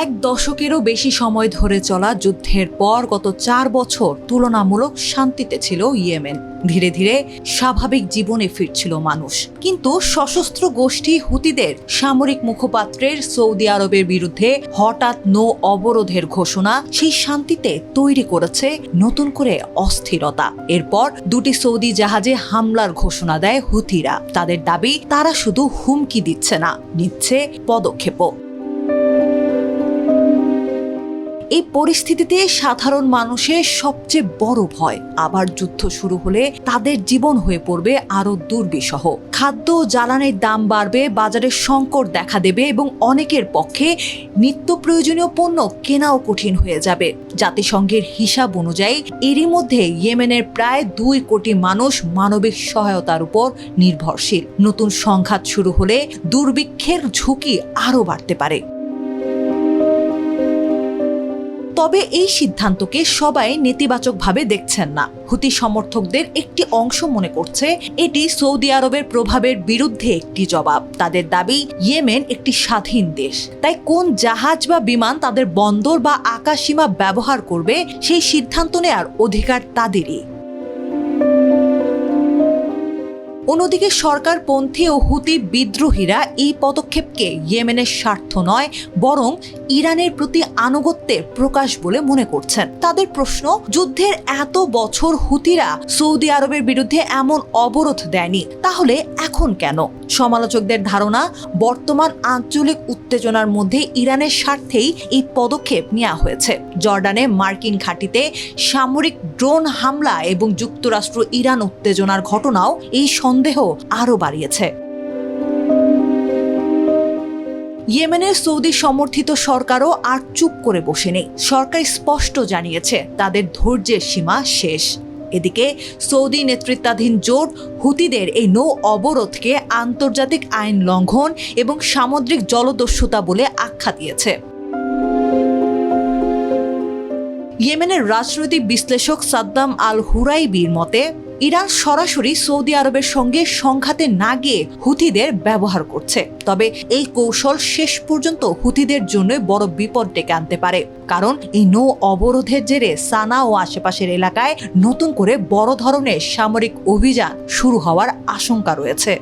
এক দশকেরও বেশি সময় ধরে চলা যুদ্ধের পর গত 4 বছর তুলনামূলক শান্তিতে ছিল ইয়েমেন। ধীরে ধীরে স্বাভাবিক জীবনে ফিরছিল মানুষ, কিন্তু সশস্ত্র গোষ্ঠী হুতিদের সামরিক মুখপাত্রের সৌদি আরবের বিরুদ্ধে হঠাৎ নৌ অবরোধের ঘোষণা সেই শান্তিতে তৈরি করেছে নতুন করে অস্থিরতা। এরপর দুটি সৌদি জাহাজে হামলার ঘোষণা দেয় হুতিরা। তাদের দাবি, তারা শুধু হুমকি দিচ্ছে না, নিচ্ছে পদক্ষেপও। এই পরিস্থিতিতে সাধারণ মানুষের সবচেয়ে বড় ভয়, আবার যুদ্ধ শুরু হলে তাদের জীবন হয়ে পড়বে আরো দুর্বিষহ। খাদ্য জ্বালানির দাম বাড়বে, বাজারে সংকট দেখা দেবে এবং অনেকের পক্ষে নিত্য প্রয়োজনীয় পণ্য কেনাও কঠিন হয়ে যাবে। জাতিসংঘের হিসাব অনুযায়ী এরই মধ্যে ইয়েমেনের প্রায় 2 কোটি মানুষ মানবিক সহায়তার উপর নির্ভরশীল। নতুন সংঘাত শুরু হলে দুর্ভিক্ষের ঝুঁকি আরও বাড়তে পারে। তবে এই সিদ্ধান্তকে সবাই নেতিবাচকভাবে দেখছেন না। হুতি সমর্থকদের একটি অংশ মনে করছে এটি সৌদি আরবের প্রভাবের বিরুদ্ধে একটি জবাব। তাদের দাবি, ইয়েমেন একটি স্বাধীন দেশ, তাই কোন জাহাজ বা বিমান তাদের বন্দর বা আকাশসীমা ব্যবহার করবে সেই সিদ্ধান্ত নেওয়ার অধিকার তাদেরই। অন্যদিকে সরকারপন্থী ও হুতি বিদ্রোহীরা এই পদক্ষেপকে ইয়েমেনের স্বার্থ নয়, বরং ইরানের প্রতি আনুগত্যের প্রকাশ বলে মনে করছেন। তাদের প্রশ্ন, যুদ্ধের এত বছর হুতিরা সৌদি আরবের বিরুদ্ধে এমন অবরোধ দেয়নি, তাহলে এখন কেন? সমালোচকদের ধারণা, বর্তমান আঞ্চলিক উত্তেজনার মধ্যে ইরানের স্বার্থেই এই পদক্ষেপ নেওয়া হয়েছে। জর্ডানে মার্কিন ঘাঁটিতে সামরিক ড্রোন হামলা এবং যুক্তরাষ্ট্র ইরান উত্তেজনার ঘটনাও এই সন্দেহ আরও বাড়িয়েছে। ইয়েমেনের সৌদি সমর্থিত সরকারও আর চুপ করে বসে নেই। সরকার স্পষ্ট জানিয়েছে তাদের ধৈর্যের সীমা শেষ। এদিকে সৌদি নেতৃত্বাধীন জোট হুতিদের এই নৌ অবরোধকে আন্তর্জাতিক আইন লঙ্ঘন এবং সামুদ্রিক জলদস্যুতা বলে আখ্যা দিয়েছে। ইয়েমেনের রাজনৈতিক বিশ্লেষক সাদ্দাম আল হুরাইবির মতে, ইরান সরাসরি সৌদি আরবের সঙ্গে সংঘাতে না গিয়ে হুতিদের ব্যবহার করছে। তবে এই কৌশল শেষ পর্যন্ত হুতিদের জন্য বড় বিপদ ডেকে আনতে পারে, কারণ এই নৌ অবরোধের জেরে সানা ও আশেপাশের এলাকায় নতুন করে বড় ধরনের সামরিক অভিযান শুরু হওয়ার আশঙ্কা রয়েছে।